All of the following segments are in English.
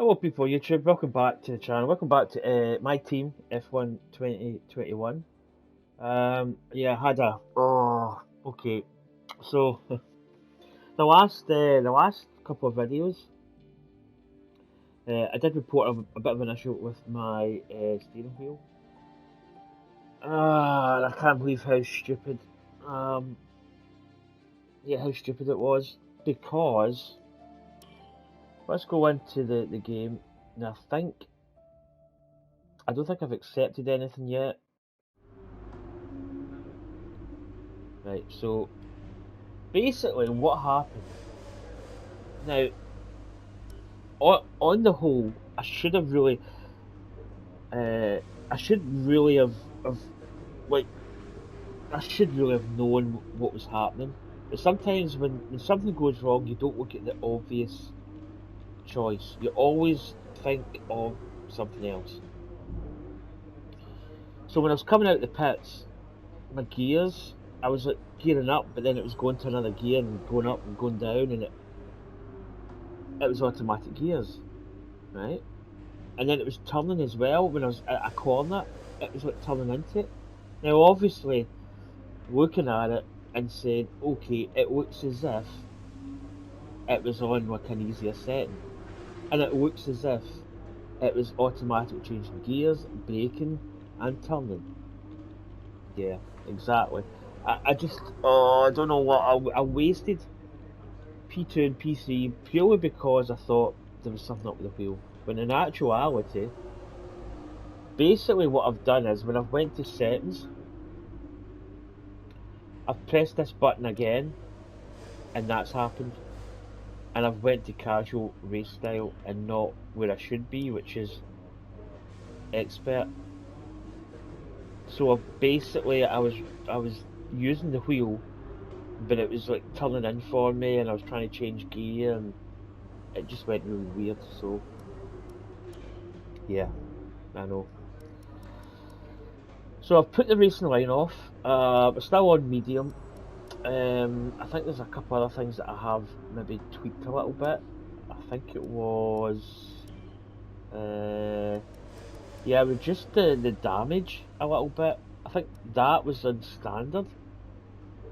Hello people on YouTube, welcome back to the channel, welcome back to my team, F1 2021. Yeah, I had okay, so the last couple of videos, I did report a bit of an issue with my steering wheel. I can't believe how stupid, how stupid it was, because, let's go into the game, and I don't think I've accepted anything yet. Right, so basically what happened now, on the whole, I should have really I should really have like I should really have known what was happening. But sometimes when something goes wrong, you don't look at the obvious choice. You always think of something else. So when I was coming out the pits, my gears, I was like gearing up, but then it was going to another gear and going up and going down, and it was automatic gears, right? And then it was turning as well. When I was at a corner, it was like turning into it. Now obviously, looking at it and saying, okay, it looks as if it was on like an easier setting, and it looks as if it was automatic changing gears, braking, and turning. Yeah, exactly. I don't know what, I wasted P2 and P3 purely because I thought there was something up with the wheel. When in actuality, basically what I've done is when I've went to settings, I've pressed this button again, and that's happened. And I've went to casual race style and not where I should be, which is expert. So basically I was using the wheel, but it was like turning in for me, and I was trying to change gear, and it just went really weird. So yeah, I know. So I've put the racing line off. We're still on medium. I think there's a couple other things that I have maybe tweaked a little bit. I think it was, yeah, reduced the damage a little bit. I think that was on standard.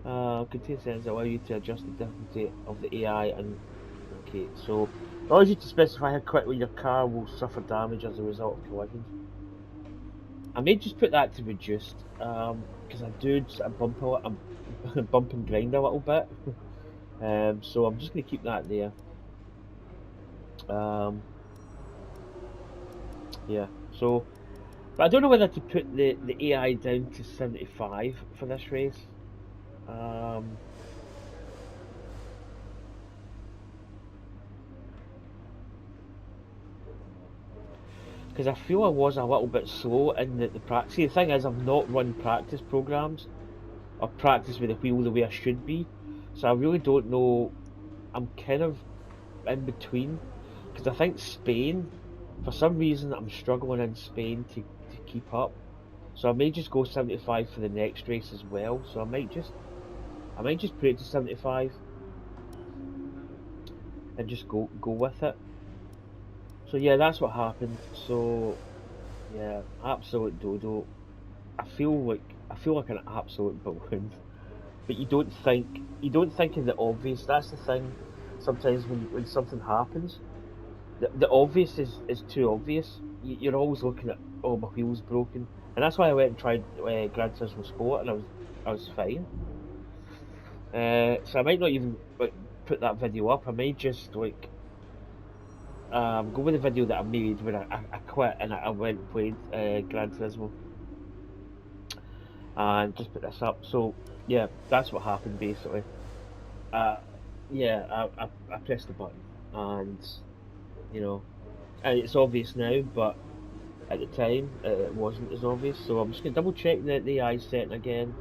Contain settings allow you to adjust the difficulty of the AI, and okay, so it allows you to specify how quickly your car will suffer damage as a result of collisions. I may just put that to reduced, because I do sort of bump and grind a little bit. So I'm just going to keep that there. Yeah, so, but I don't know whether to put the AI down to 75 for this race. Because I feel I was a little bit slow in the practice. See, the thing is, I've not run practice programs or practice with the wheel the way I should be, so I really don't know. I'm kind of in between, because I think Spain, for some reason, I'm struggling in Spain to keep up. So I may just go 75 for the next race as well. So I might just put it to 75 and just go with it. So yeah, that's what happened. So yeah, absolute dodo. I feel like an absolute balloon. But you don't think of the obvious. That's the thing. Sometimes when something happens, the obvious is too obvious. You're always looking at, oh, my wheel's broken, and that's why I went and tried Gran Turismo Sport, and I was fine. So I might not even like put that video up. I may just like go with the video that I made when I quit and I went and played Gran Turismo, and just put this up. So yeah, that's what happened basically. Uh, yeah, I pressed the button, and you know, and it's obvious now, but at the time it wasn't as obvious. So I'm just gonna double check the eye setting again.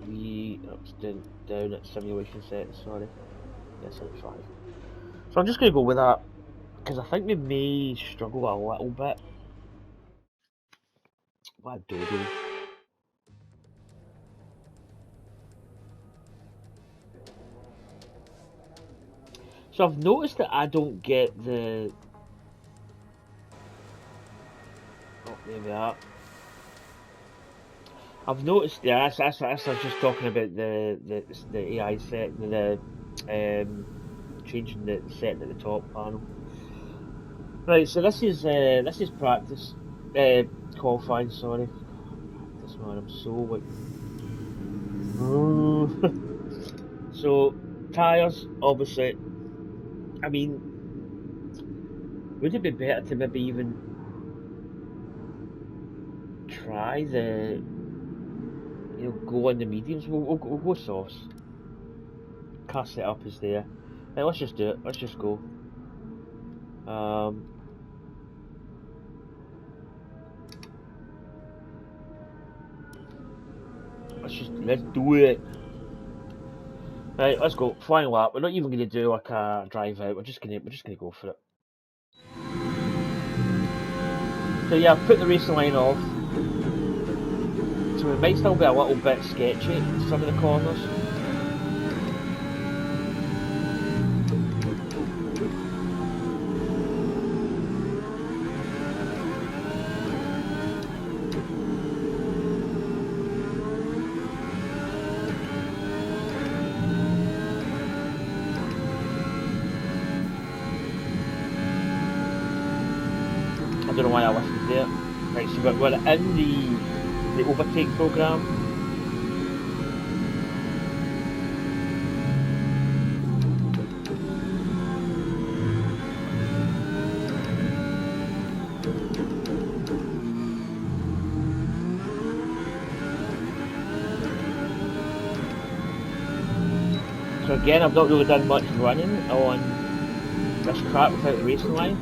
It's down at simulation settings. Sorry, yeah, 75. So I'm just gonna go with that because I think we may struggle a little bit. What a dodo. So I've noticed that I don't get the... Oh, there we are. I've noticed, yeah, that's I was just talking about the AI set, changing the setting at the top panel. Right, so this is practice, qualifying. Sorry, practice, man. I'm so like, so tires, obviously. I mean, would it be better to maybe even try the, go on the mediums? We'll go softs. Car setup is there. Right, let's just do it. Let's just go. Let's do it. Right, let's go. Flying lap. We're not even gonna do like a drive out. We're just gonna go for it. So yeah, I've put the racing line off. So it might still be a little bit sketchy in some of the corners. I don't know why I listened there. Right, so we're in the overtake program. So again, I've not really done much running on this track without the racing line.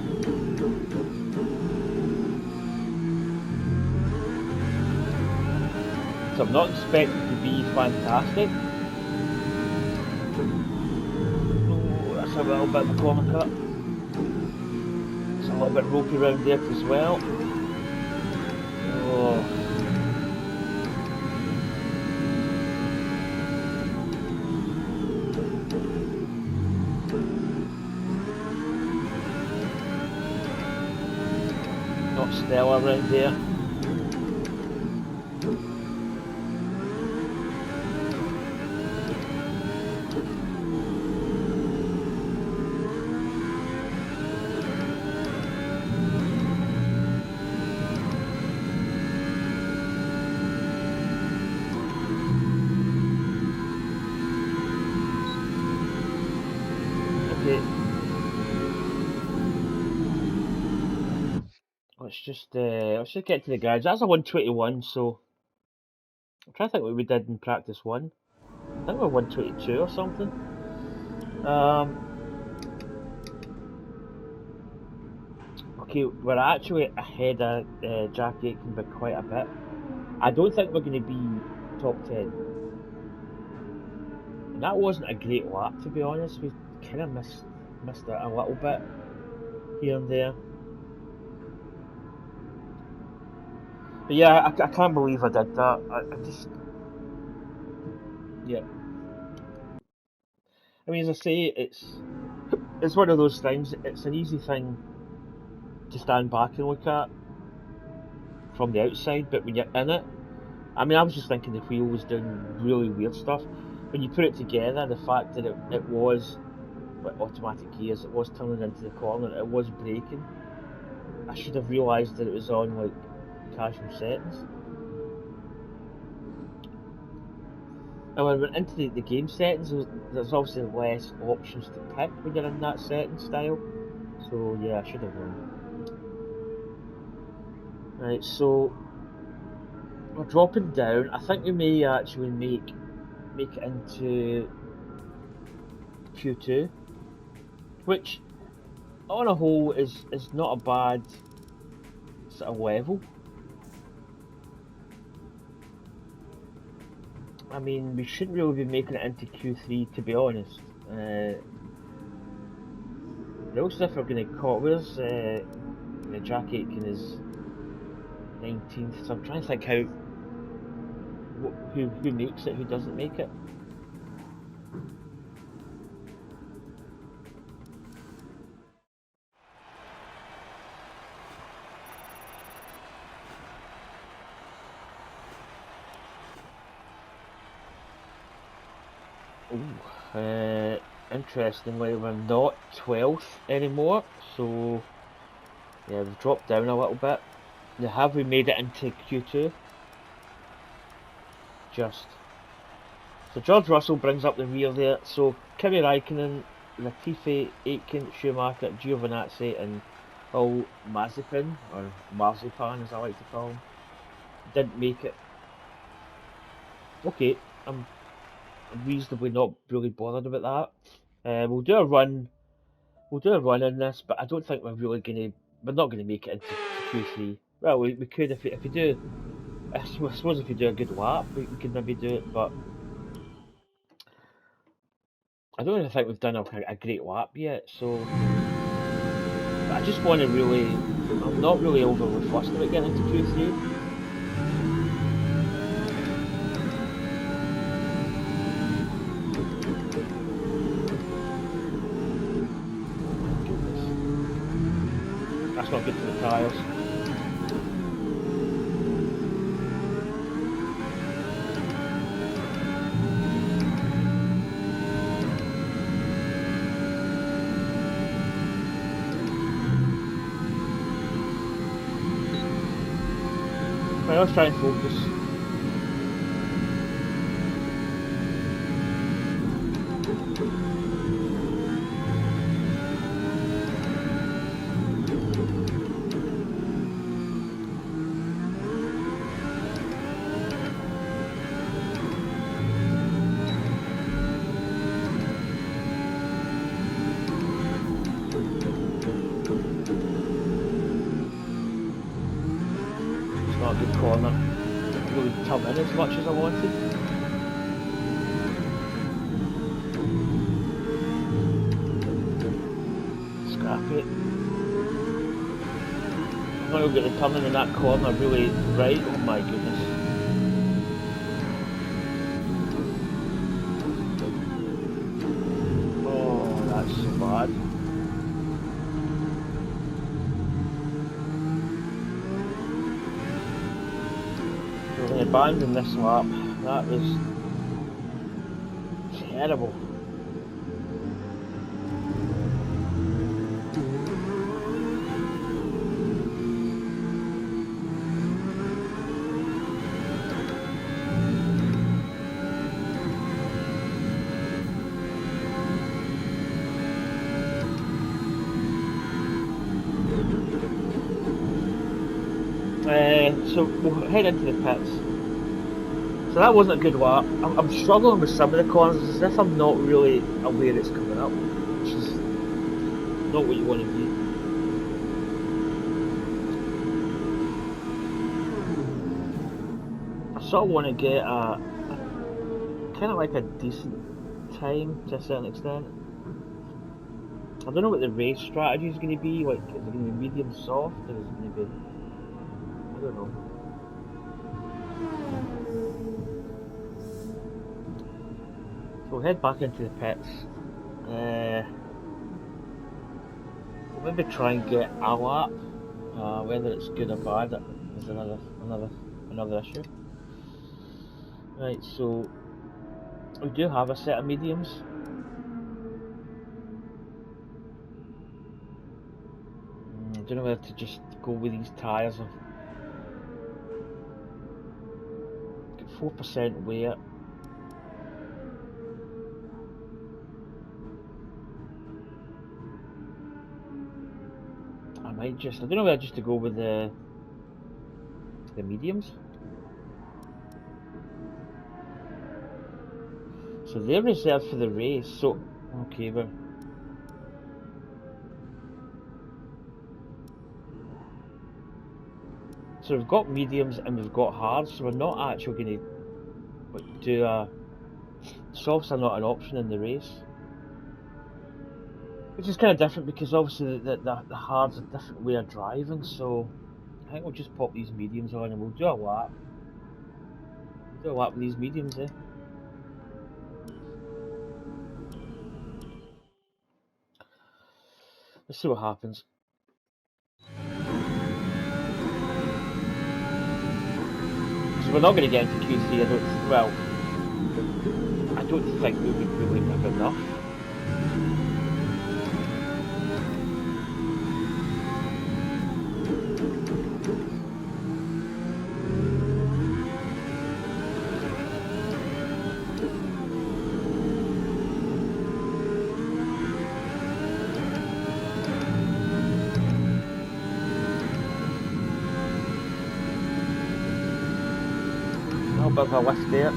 So I'm not expecting to be fantastic. Oh, that's a little bit of a corner cut. It's a little bit ropey around there as well. Oh. Not stellar around there. Let's just get to the garage. That's a 121, so I'm trying to think what we did in practice one. I think we're 122 or something. Okay, we're actually ahead of Jack Aitken by quite a bit. I don't think we're going to be top 10. And that wasn't a great lap, to be honest. We kind of missed it a little bit here and there. But yeah, I can't believe I did that. I just... Yeah. I mean, as I say, it's one of those things. It's an easy thing to stand back and look at from the outside, but when you're in it, I mean, I was just thinking the wheel was doing really weird stuff. When you put it together, the fact that it was like automatic gears, it was turning into the corner, it was braking. I should have realised that it was on like casual settings. And when I went into the game settings, there's obviously less options to pick when you're in that setting style. So yeah, I should have known. Right, so we're dropping down. I think we may actually make it into Q2, which on a whole is not a bad sort of level. I mean, we shouldn't really be making it into Q3, to be honest. It looks as if we're going to call. Where's Jack Aitken is 19th, so I'm trying to think who makes it, who doesn't make it. Ooh, interestingly, we're not 12th anymore, so yeah, we've dropped down a little bit. Now, have we made it into Q2? Just. So George Russell brings up the rear there. So Kimi Raikkonen, Latifi, Aitken, Schumacher, Giovinazzi, and Paul Mazepin, or Marzipan as I like to call him, didn't make it. Okay, I'm reasonably not really bothered about that. We'll do a run. We'll do a run in this, but I don't think we're really gonna. We're not gonna make it into Q3. Well, we could if we do. I suppose if we do a good lap, we could maybe do it, but I don't really think we've done a great lap yet. So, but I just want to really. I'm not really overly fussed about getting into Q3. That's not good for the tyres. Right, let's try and focus. Not a good corner. Didn't really come in as much as I wanted. Scrap it. I'm not going to come in that corner really right. Oh my goodness. Oh, that's so bad. They abandoned this lap. That was terrible. So we'll head into the pits. So that wasn't a good lap. I'm struggling with some of the corners as if I'm not really aware it's coming up, which is not what you want to be. I sort of want to get a kind of like a decent time to a certain extent. I don't know what the race strategy is going to be. Like, is it going to be medium soft, or is it going to be? I don't know. So we'll head back into the pits. We'll maybe try and get a lap. Whether it's good or bad is another issue. Right, so we do have a set of mediums. I don't know whether to just go with these tyres. I've got 4% weight. I don't know whether just to go with the mediums. So they're reserved for the race, so okay, so we've got mediums and we've got hards, so we're not actually going to do softs are not an option in the race. Which is kind of different because obviously the hard's a different way of driving, so I think we'll just pop these mediums on and we'll do a lap. We'll do a lap with these mediums, eh? Let's see what happens. So we're not going to get into Q3, I don't think we wouldn't have enough. A bit of a lift there.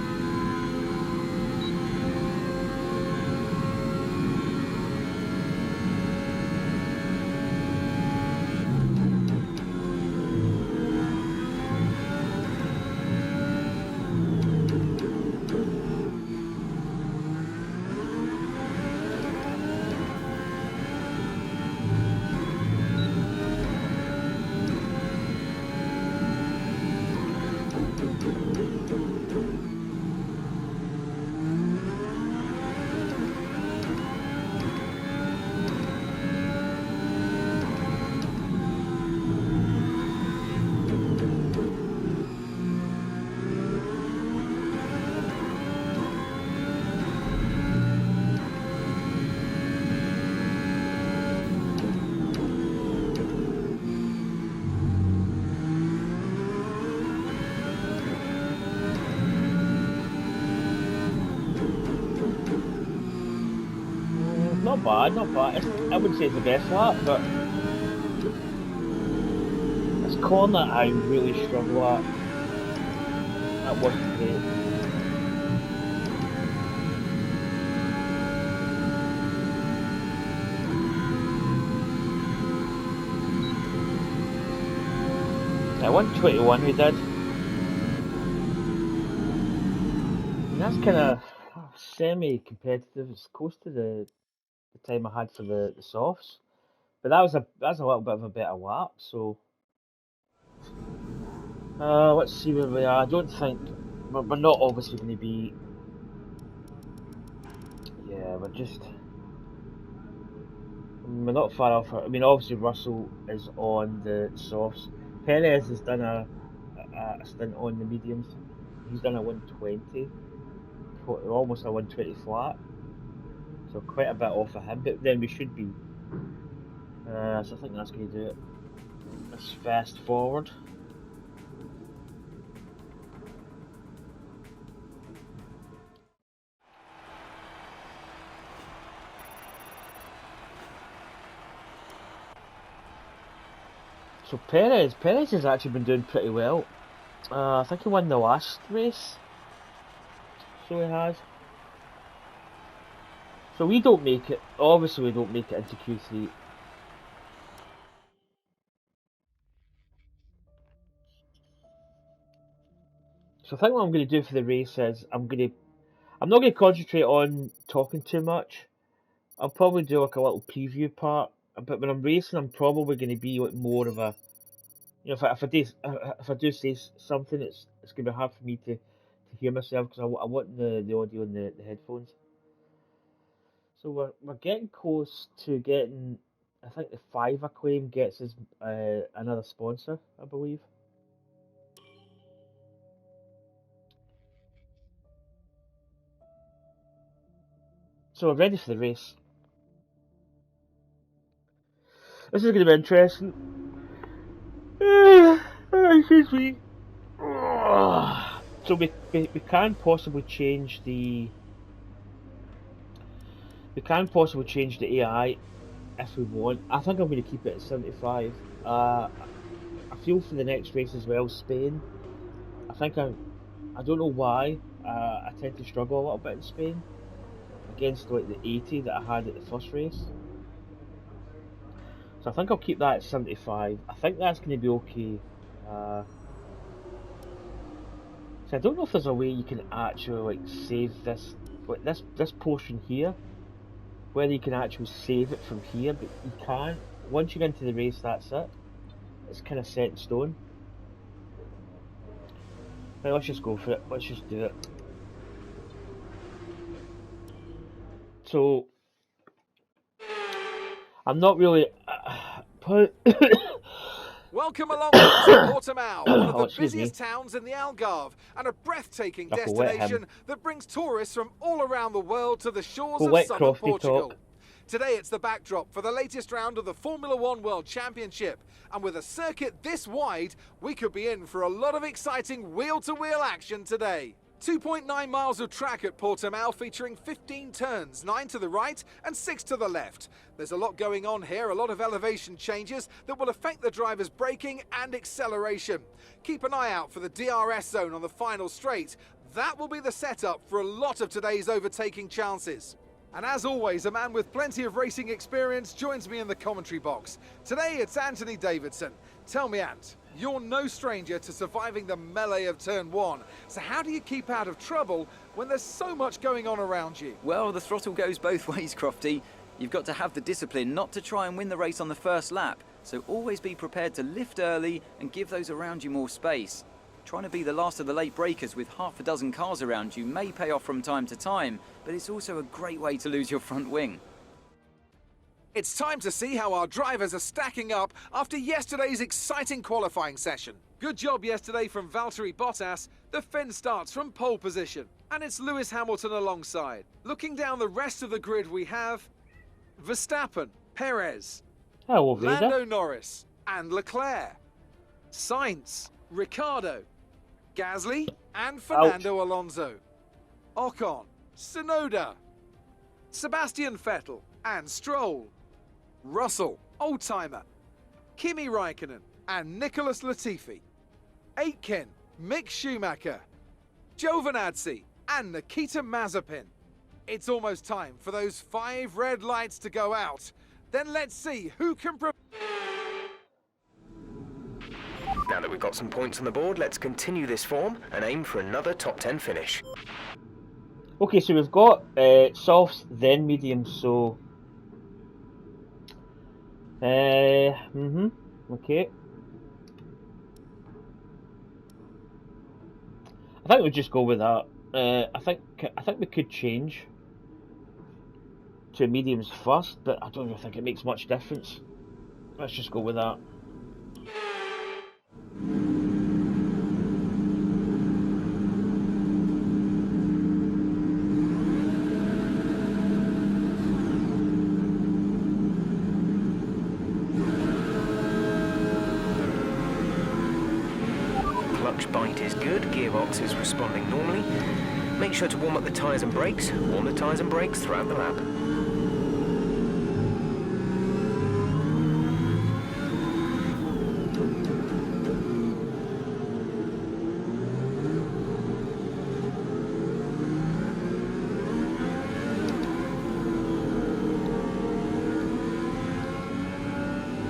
Not bad, not bad. I wouldn't say it's the best lap, but this corner I really struggle at. That wasn't great. Yeah, 121 we did. And that's kind of semi-competitive. It's close to the time I had for the softs, but that's a little bit of a better lap. So let's see where we are. I don't think we're not obviously going to be. Yeah, we're not far off. I mean, obviously Russell is on the softs. Perez has done a stint on the mediums. He's done a 120, almost a 120 flat. So quite a bit off of him, but then we should be. So I think that's going to do it. Let's fast forward. So Perez has actually been doing pretty well. I think he won the last race. So he has. So we don't make it. Obviously, we don't make it into Q3. So I think what I'm going to do for the race is I'm not going to concentrate on talking too much. I'll probably do like a little preview part. But when I'm racing, I'm probably going to be like more of a, if I do say something, it's going to be hard for me to hear myself because I want the audio in the headphones. So we're getting close to getting. I think the 5 acclaim gets us another sponsor, I believe. So we're ready for the race. This is going to be interesting. Excuse me. So we can possibly change the. We can possibly change the AI if we want. I think I'm going to keep it at 75. I feel for the next race as well, Spain. I don't know why. I tend to struggle a little bit in Spain against like the 80 that I had at the first race. So I think I'll keep that at 75. I think that's going to be okay. So I don't know if there's a way you can actually like save this, like this portion here, whether you can actually save it from here, but you can't. Once you get into the race, that's it. It's kind of set in stone. Right, let's just go for it. Let's just do it. So I'm not really Welcome along to Portimao, one of Oh, the busiest towns in the Algarve, and a breathtaking I'll wet destination him. that brings tourists from all around the world to the shores Go of wet, southern Crofty Portugal. talk. Today it's the backdrop for the latest round of the Formula One World Championship, and with a circuit this wide, we could be in for a lot of exciting wheel-to-wheel action today. 2.9 miles of track at Portimao featuring 15 turns, 9 to the right and 6 to the left. There's a lot going on here, a lot of elevation changes that will affect the driver's braking and acceleration. Keep an eye out for the DRS zone on the final straight. That will be the setup for a lot of today's overtaking chances. And as always, a man with plenty of racing experience joins me in the commentary box. Today it's Anthony Davidson. Tell me, Ant, you're no stranger to surviving the melee of turn 1. So how do you keep out of trouble when there's so much going on around you? Well, the throttle goes both ways, Crofty. You've got to have the discipline not to try and win the race on the first lap. So always be prepared to lift early and give those around you more space. Trying to be the last of the late breakers with half a dozen cars around you may pay off from time to time, but it's also a great way to lose your front wing. It's time to see how our drivers are stacking up after yesterday's exciting qualifying session. Good job yesterday from Valtteri Bottas. The Finn starts from pole position, and it's Lewis Hamilton alongside. Looking down the rest of the grid, we have Verstappen, Perez, Hello, Vader. Lando Norris, and Leclerc, Sainz, Ricciardo, Gasly, and Fernando Alonso, Ocon, Tsunoda, Sebastian Vettel, and Stroll, Russell, Oldtimer, Kimi Raikkonen, and Nicholas Latifi, Aitken, Mick Schumacher, Giovinazzi, and Nikita Mazepin. It's almost time for those 5 red lights to go out. Then let's see who can Now that we've got some points on the board, let's continue this form and aim for another top 10 finish. Okay, so we've got softs, then mediums, so... okay. I think we'll just go with that. I think we could change to mediums first, but I don't really think it makes much difference. Let's just go with that. Clutch bite is good, gearbox is responding normally. Make sure to warm up the tyres and brakes. Warm the tyres and brakes throughout the lap.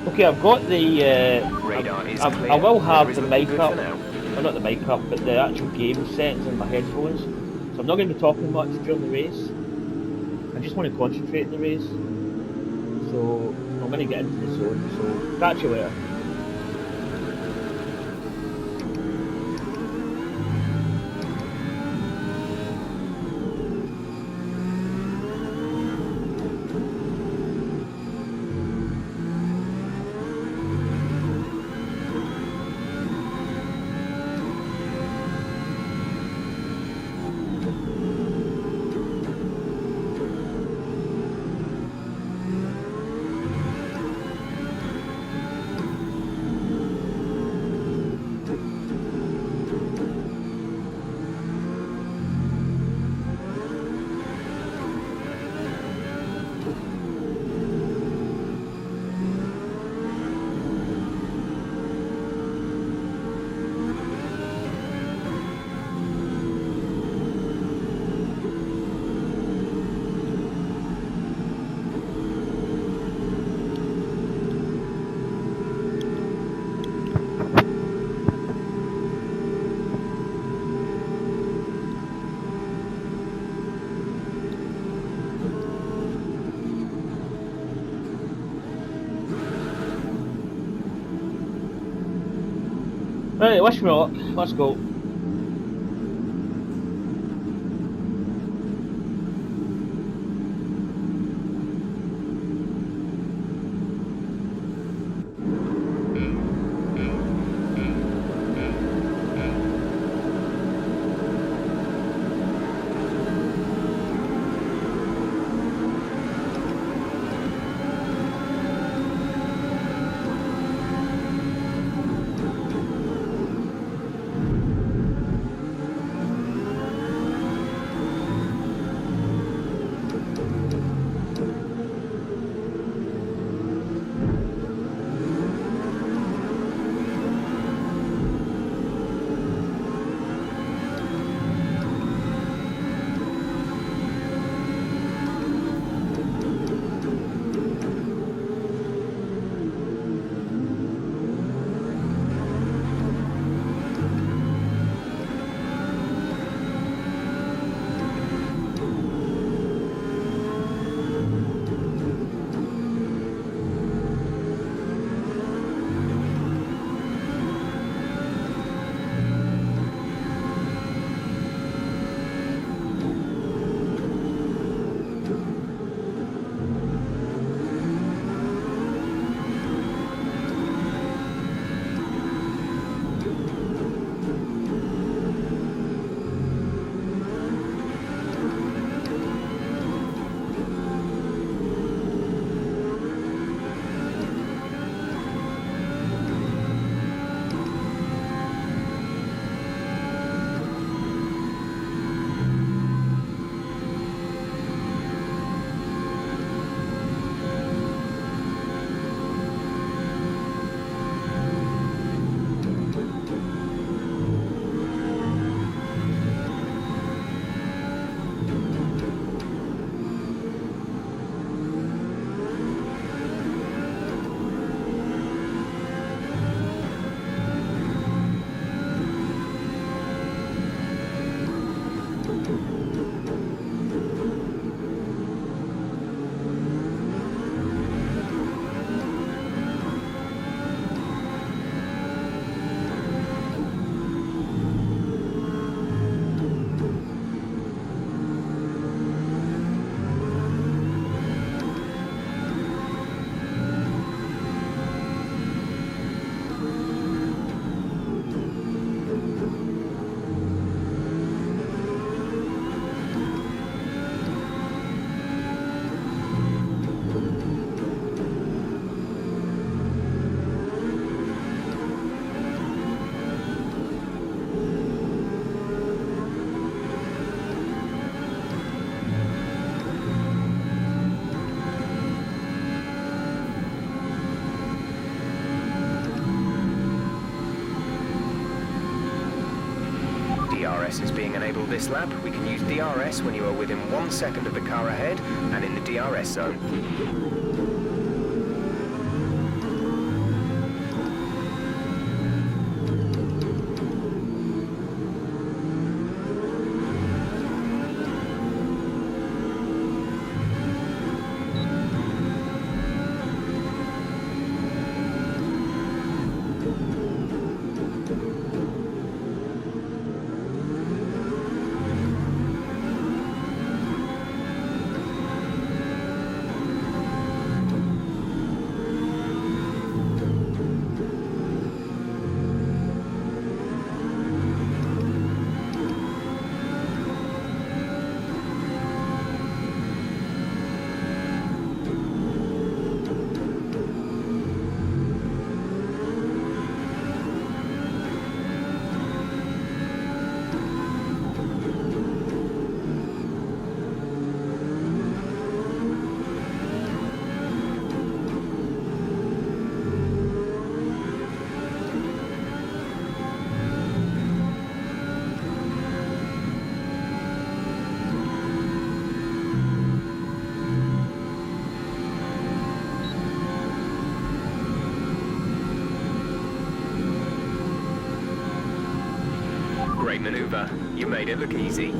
Okay, I've got the. Radar is clear. I will have Weather is the looking mic good up. for now. Well, not the mic up, but the actual game settings in my headphones. So I'm not going to be talking much during the race. I just want to concentrate in the race. So I'm going to get into the zone. So catch you later. Right, wish me luck. Let's go. DRS is being enabled this lap. We can use DRS when you are within 1 second of the car ahead and in the DRS zone. Great maneuver. You made it look easy.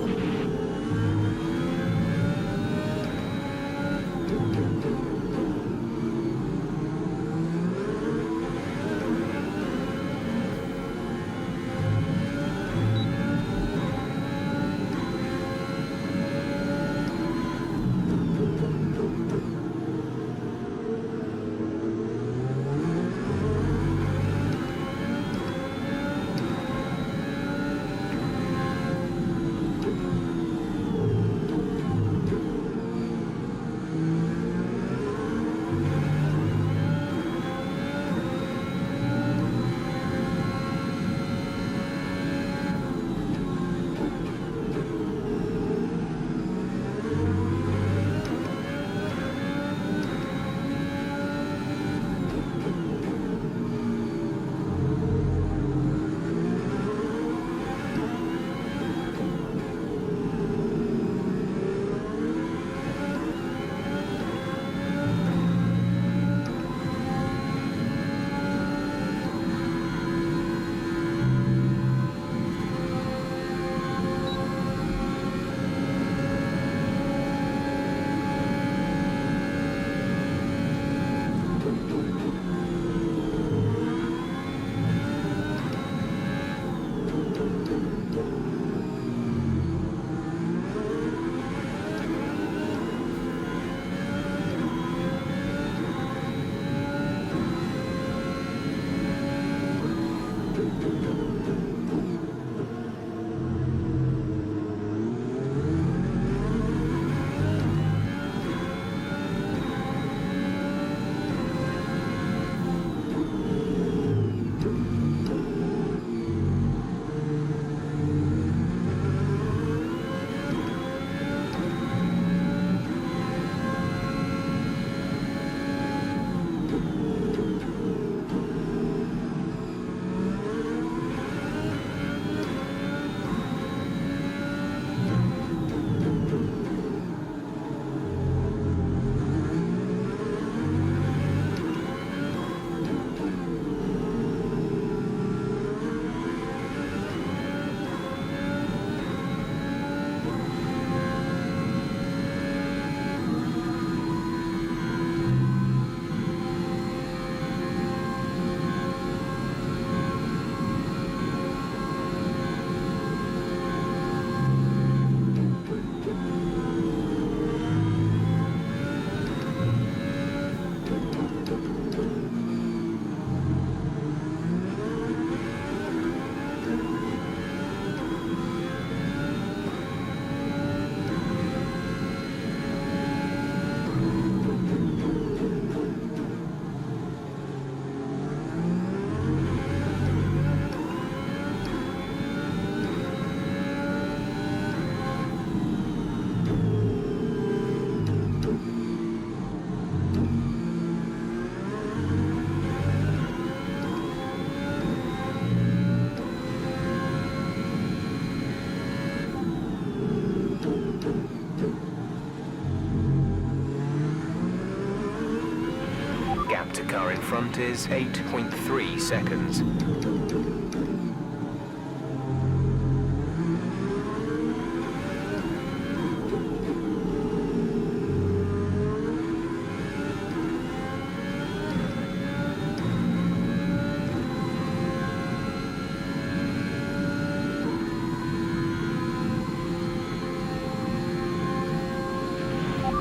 lap to car in front is 8.3 seconds.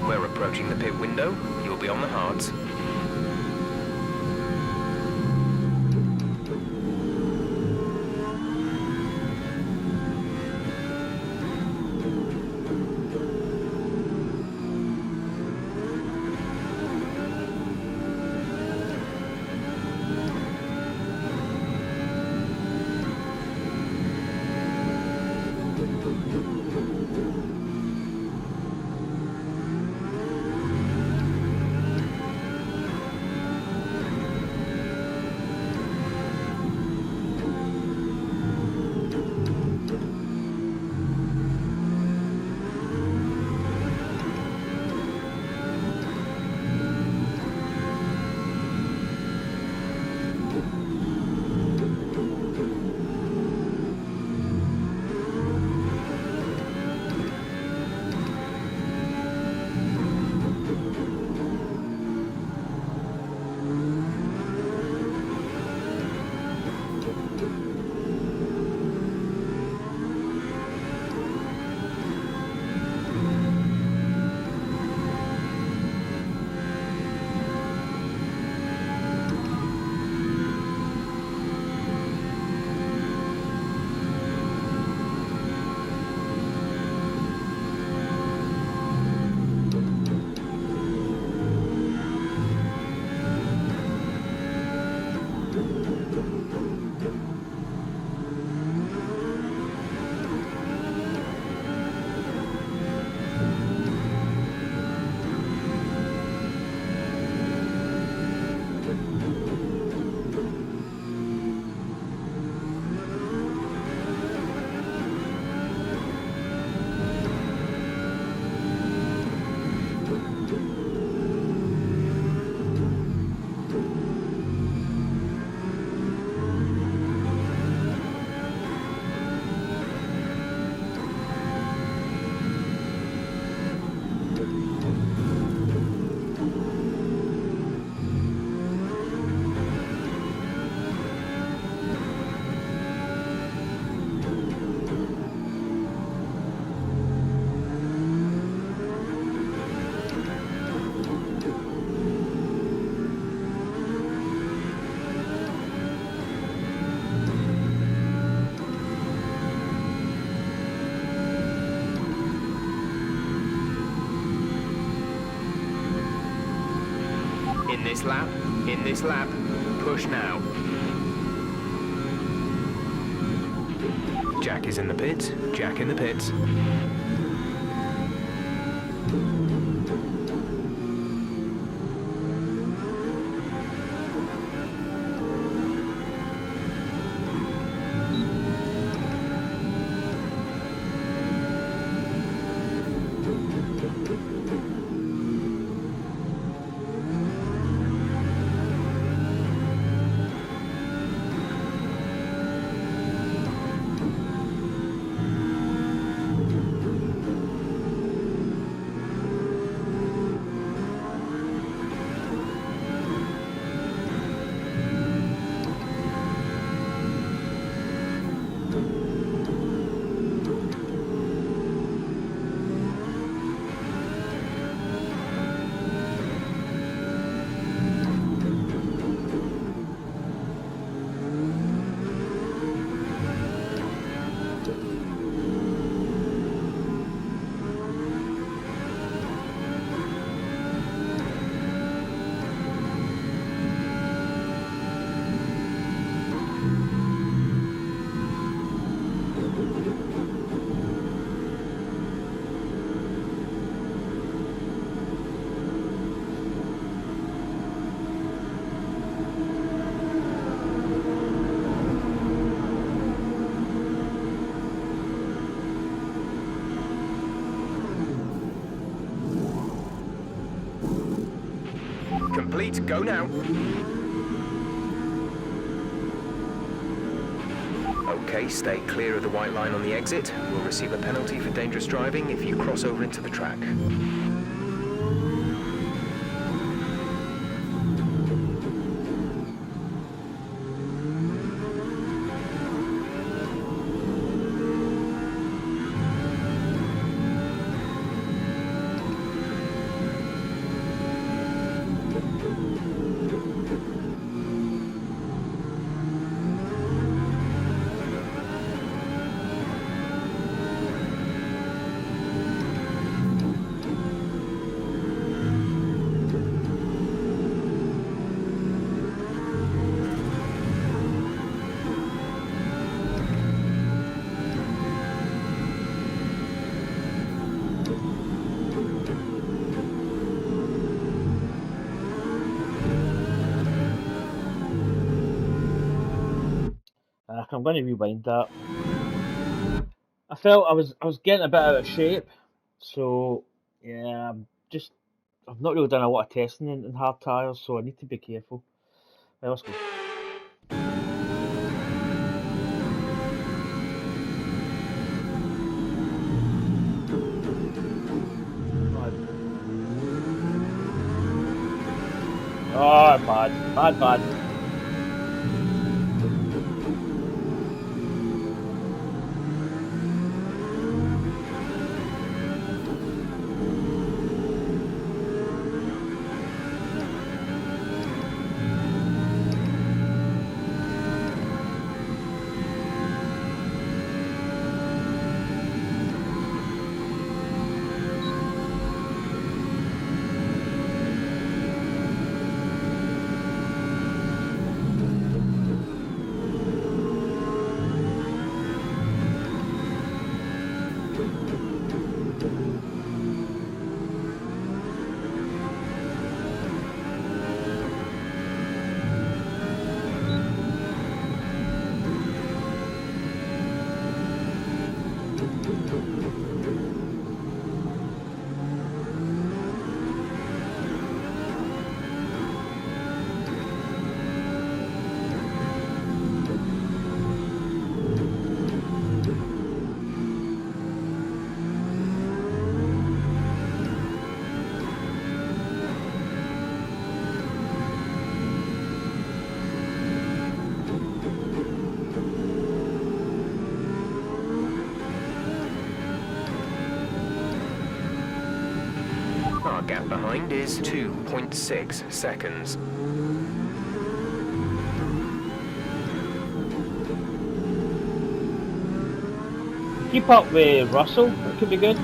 We're approaching the pit window. You'll be on the hards. In this lap, push now. Jack is in the pits, Jack in the pits. Right, go now. Okay, stay clear of the white line on the exit. We'll receive a penalty for dangerous driving if you cross over into the track. I'm going to rewind that. I felt I was getting a bit out of shape, so yeah, I've not really done a lot of testing in hard tyres, so I need to be careful. Right, let's go. Oh, bad. Our gap behind is 2.6 seconds. Keep up with Russell, that could be good.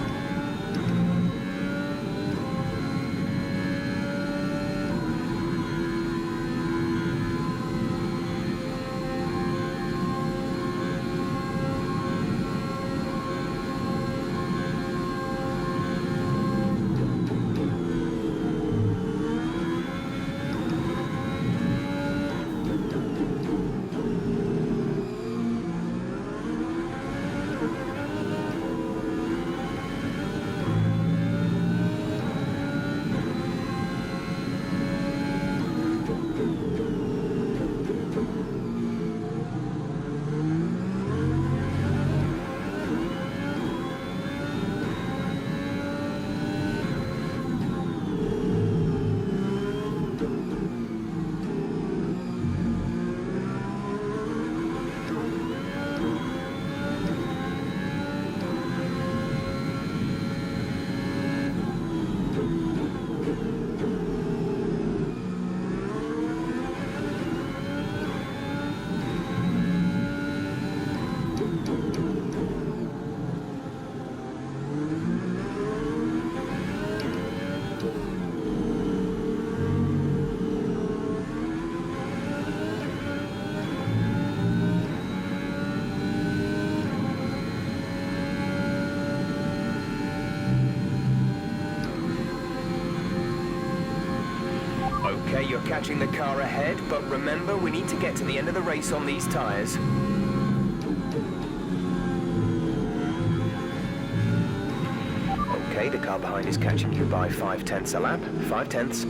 Okay, you're catching the car ahead, but remember, we need to get to the end of the race on these tyres. Okay, the car behind is catching you by 5/10 a lap. 5/10.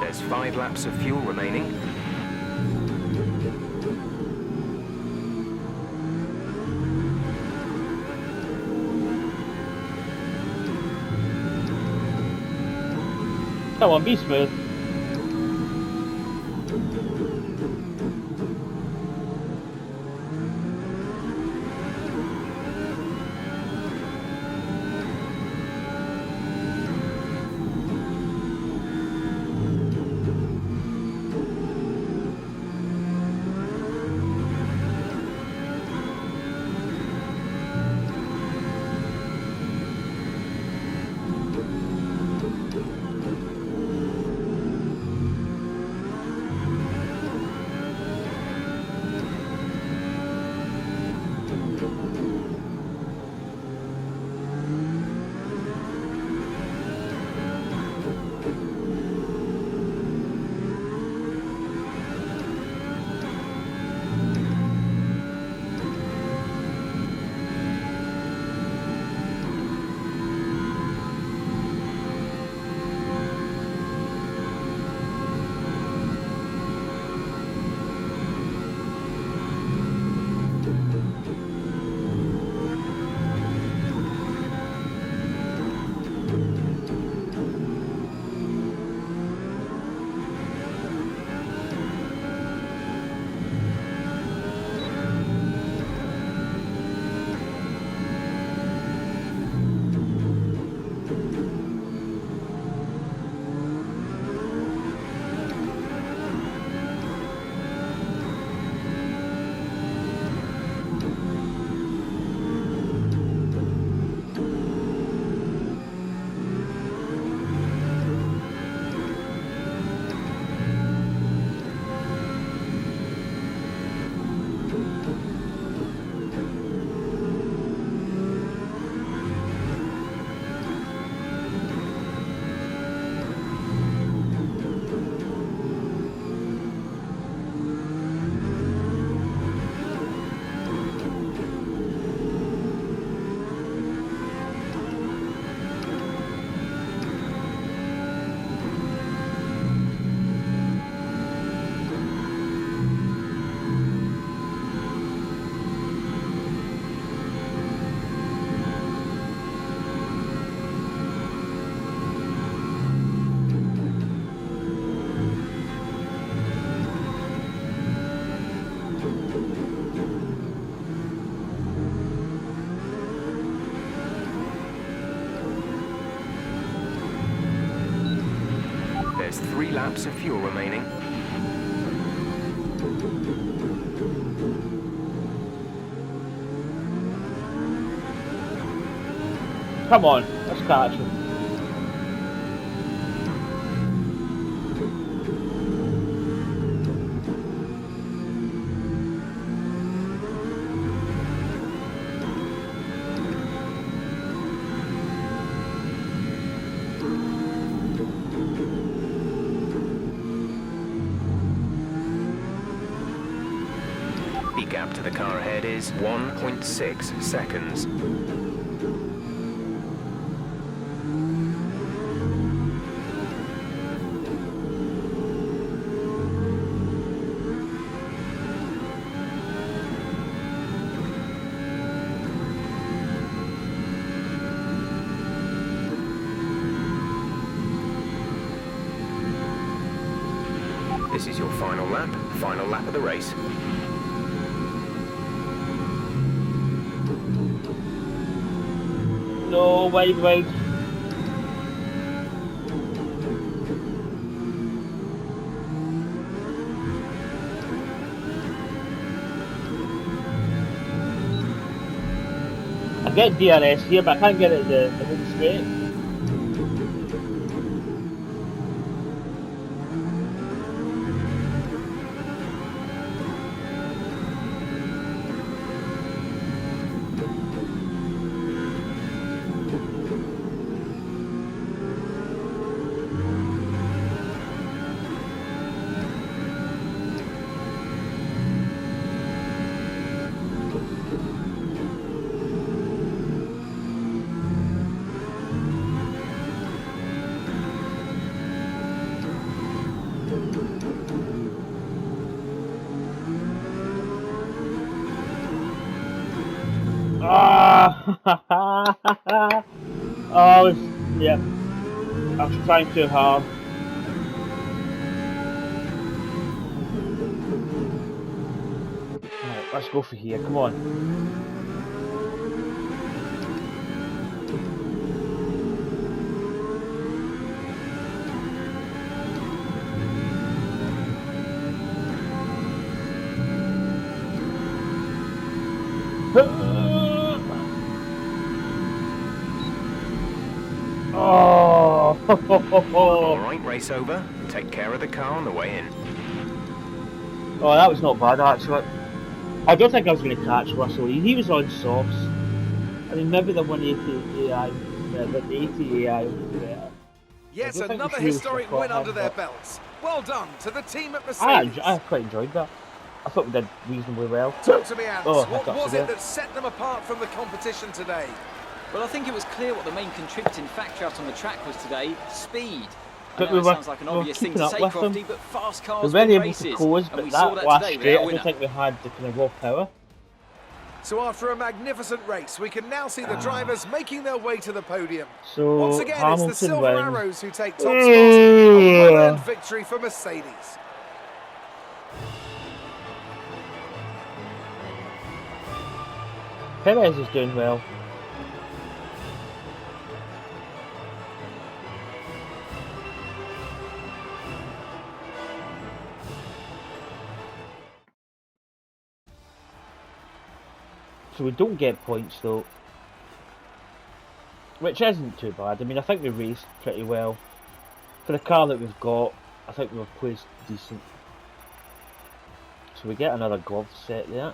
There's 5 laps of fuel remaining. Come on, be smooth. There's 3 laps of fuel remaining. Come on, let's catch him. The gap to the car ahead is 1.6 seconds. This is your final lap of the race. No, wait. I get DRS here, but I can't get it the home straight. Oh, yeah. I was trying too hard. Right, let's go for here. Come on. Oh! Alright, race over. Take care of the car on the way in. Oh, that was not bad actually. I don't think I was going to catch Russell. He was on softs. I mean, maybe the 180 AI, the 80 AI would be better. Yes, I don't think another we should historic have got win under him, their but belts. Well done to the team at Mercedes. I quite enjoyed that. I thought we did reasonably well. Talk to me, Ants. Oh, what hiccups was again. it that set them apart from the competition today? Well, I think it was clear what the main contributing factor out on the track was today: speed. But I know we it were- sounds like an we were obvious thing keeping to up say, with them. Crofty, but fast We cars were win able to races, close, and but we saw that that last today with straight, our I winner. don't think we had the kind of raw power. So after a magnificent race, we can now see the drivers making their way to the podium. So Once again, Hamilton it's the Silver wins. Arrows who take top spots. A well-earned victory for Mercedes. Perez is doing well. So we don't get points though, which isn't too bad. I mean, I think we raced pretty well. For the car that we've got, I think we've placed decent. So we get another glove set there.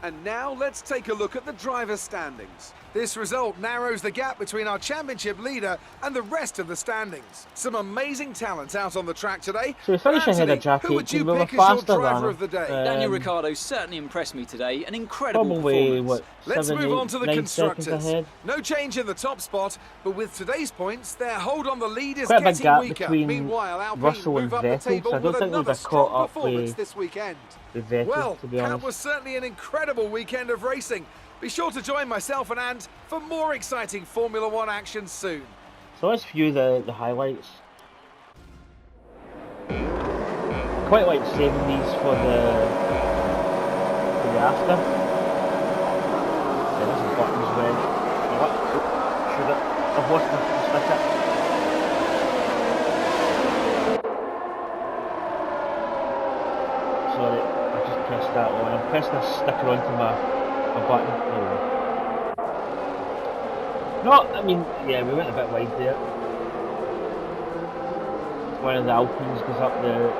And now let's take a look at the driver's standings. This result narrows the gap between our championship leader and the rest of the standings. Some amazing talent out on the track today. So we finished ahead Anthony, of Jackie, who would you we were pick as your faster than driver him. of the day? Daniel Ricciardo certainly impressed me today. An incredible Probably, performance. what, Let's 7, move 8, on to the 9 seconds constructors. ahead. No change in the top spot, but with today's points, their hold on the lead is Quite a big getting gap weaker. between Meanwhile, Alpine Russell and move up the Vettel, table so I don't with think we'd another have strong caught up performance with- this weekend. with Vettel, Well, to be that honest. was certainly an incredible weekend of racing. Be sure to join myself and Ant for more exciting Formula One action soon. So let's view the highlights. Quite like saving these for the after. Yeah, there's a buttons wedge. Oh, what? Oh, should it? I've lost the sticker. Sorry, I just pressed that on. I'm pressing a sticker onto my button. There we go. No, I mean, yeah, we went a bit wide there. One of the Alpines goes up there.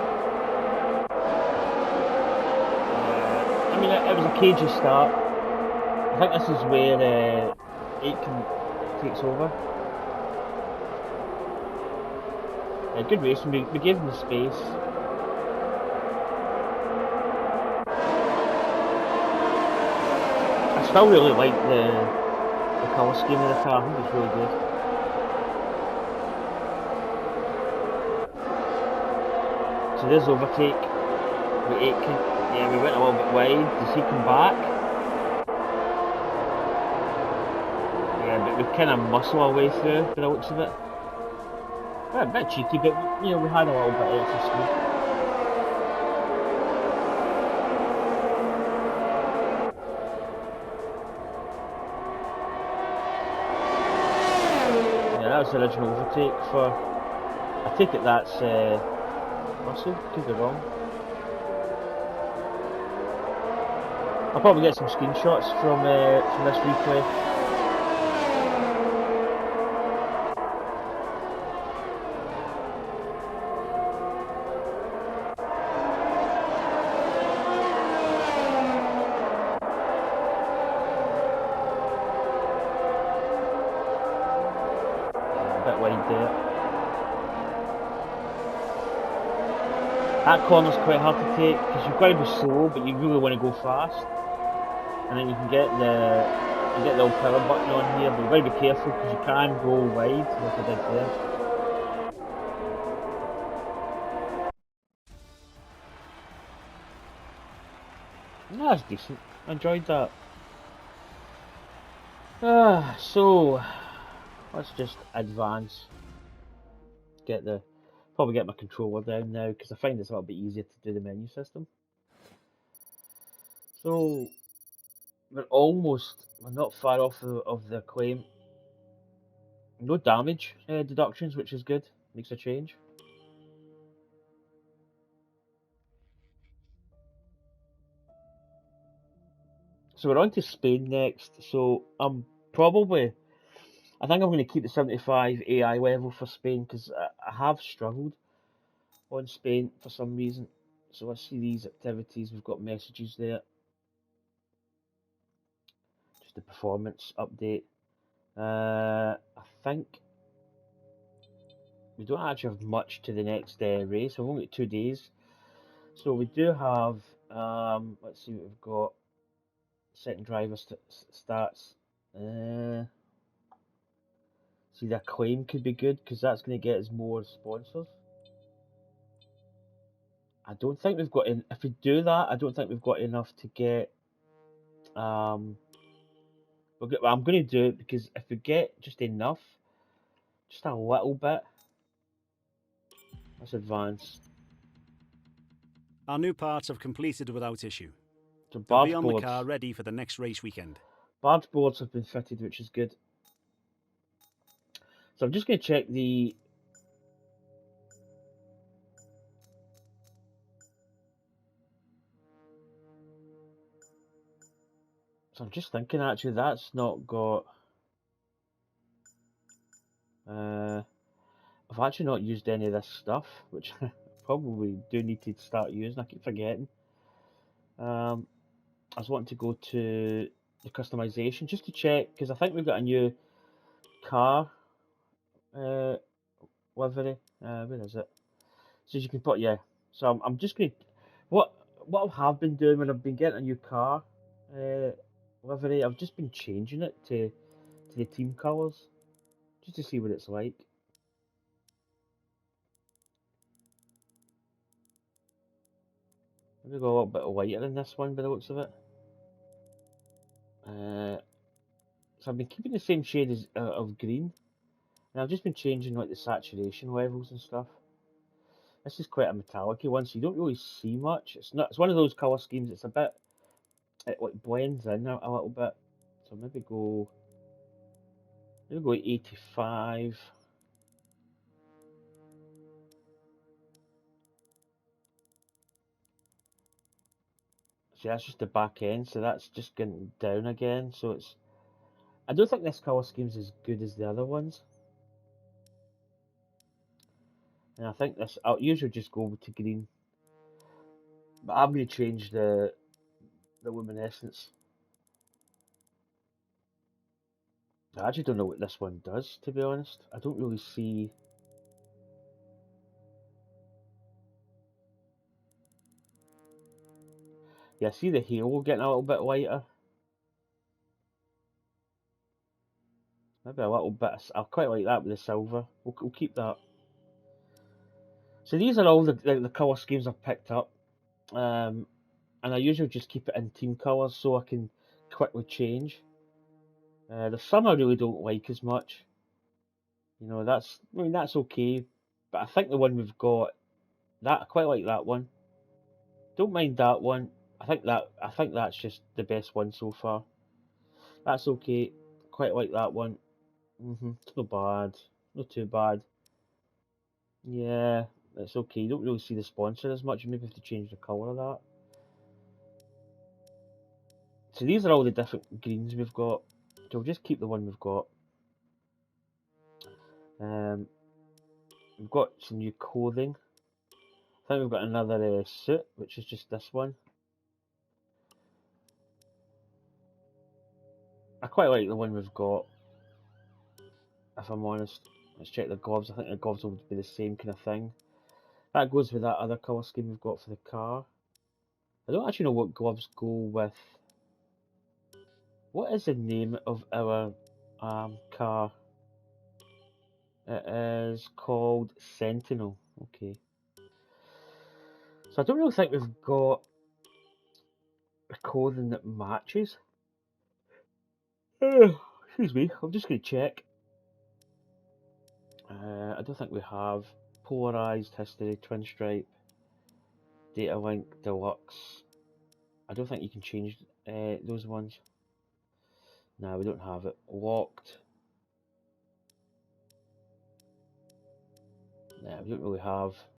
I mean, it was a cagey start. I think this is where Aitken takes over. Good racing, we gave him the space. I still really like the colour scheme of the car. I think it's really good. So there's overtake with Aitken. Yeah, we went a little bit wide. Does he come back? Yeah, but we kind of muscle our way through for the looks of it. Yeah, a bit cheeky, but you know, we had a little bit extra speed. That was the original overtake for, I take it that's Russell, could be wrong. I'll probably get some screenshots from this replay. That corner's quite hard to take because you've got to be slow, but you really want to go fast. And then you can get the old power button on here, but you've got to be careful because you can go wide like I did there. No, that's decent. I enjoyed that. So let's just advance. Probably get my controller down now because I find it's a little bit easier to do the menu system. So we're not far off of the claim. No damage deductions, which is good. Makes a change. So we're on to Spain next. So I think I'm going to keep the 75 AI level for Spain because I have struggled on Spain for some reason. So let's see these activities. We've got messages there. Just the performance update. I think we don't actually have much to the next race. We've only got 2 days. So we do have, let's see what we've got. Second driver stats. See, the claim could be good because that's going to get us more sponsors. I don't think we've got if we do that, I don't think we've got enough to get. I'm going to do it because if we get just enough, just a little bit. Let's advance. Our new parts have completed without issue. So They'll barge be on boards. the car ready for the next race weekend. Barge boards have been fitted, which is good. So I'm just going to check the. So I'm just thinking actually that's not got. I've actually not used any of this stuff, which I probably do need to start using. I keep forgetting. I was wanting to go to the customization just to check because I think we've got a new car livery. Where is it? So you can put So I'm just going to what I have been doing when I've been getting a new car livery. I've just been changing it to the team colours just to see what it's like. Maybe go a little bit whiter in this one by the looks of it. So I've been keeping the same shade as of green, and I've just been changing like the saturation levels and stuff. This is quite a metallic-y one, so you don't really see much. It's not. It's one of those colour schemes. It's a bit. It like blends in a little bit. So maybe go 85. See, that's just the back end, so that's just getting down again. So it's. I don't think this colour scheme's as good as the other ones. And I think this. I'll usually just go to green, but I'm going to change the luminescence. I actually don't know what this one does, to be honest. I don't really see. Yeah, I see the halo getting a little bit lighter. Maybe a little bit. I quite like that with the silver. We'll keep that. So these are all the colour schemes I've picked up. And I usually just keep it in team colours so I can quickly change. The some I really don't like as much. You know, that's okay. But I think the one we've got, I quite like that one. Don't mind that one. I think that's just the best one so far. That's okay. Quite like that one. It's not bad. Not too bad. Yeah, it's okay. You don't really see the sponsor as much. You maybe have to change the colour of that. So these are all the different greens we've got. So we'll just keep the one we've got. We've got some new clothing. I think we've got another suit, which is just this one. I quite like the one we've got, if I'm honest. Let's check the gloves. I think the gloves will be the same kind of thing. That goes with that other colour scheme we've got for the car. I don't actually know what gloves go with. What is the name of our car? It is called Sentinel. Okay. So I don't really think we've got a clothing that matches. Excuse me, I'm just going to check. I don't think we have polarized history, twin stripe, data link, deluxe. I don't think you can change those ones. No, we don't have it. Locked. No, we don't really have